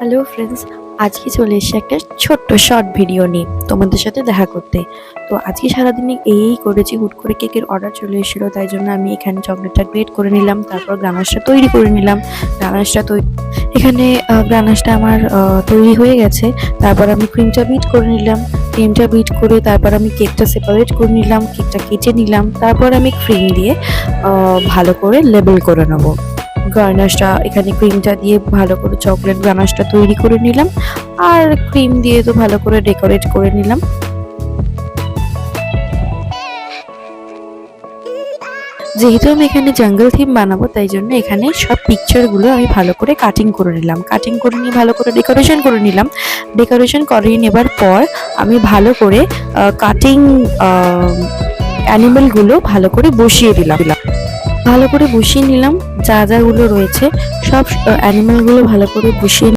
Hello friends, আজকে চলে এসেছি একটা ছোট্ট শর্ট ভিডিও নিয়ে তোমাদের সাথে দেখা করতে। তো আজকে সারাদিনে এই করেছি, হুট করে কেকের অর্ডার চলে এসেছিলো, তাই জন্য আমি এখানে চকলেটটা গ্রেট করে নিলাম, তারপর গ্রানাশটা তৈরি করে নিলাম। এখানে গ্রানাশটা আমার তৈরি হয়ে গেছে। তারপর আমি ক্রিমটা বিট করে নিলাম, ক্রিমটা বিট করে তারপর আমি কেকটা সেপারেট করে নিলাম, কেকটা কেটে নিলাম, তারপর আমি ক্রিম দিয়ে ভালো করে লেবেল করে নেবো। গার্নাশটা এখানে ক্রিমটা দিয়ে ভালো করে চকলেট গার্নাশটা তৈরি করে নিলাম, আর ক্রিম দিয়ে তো ভালো করে ডেকোরেট করে নিলাম। যেহেতু আমি এখানে জঙ্গল থিম বানাবো, তাই জন্য এখানে সব পিকচারগুলো আমি ভালো করে কাটিং করে নিলাম, কাটিং করে নিয়ে ভালো করে ডেকোরেশন করে নিলাম। ডেকোরেশন করিয়ে নেবার পর আমি ভালো করে কাটিং অ্যানিমেলগুলো ভালো করে বসিয়ে দিলাম। ভালো করে বসিয়ে নিলাম, যা যাগুলো রয়েছে সব অ্যানিমেলগুলো ভালো করে বসিয়ে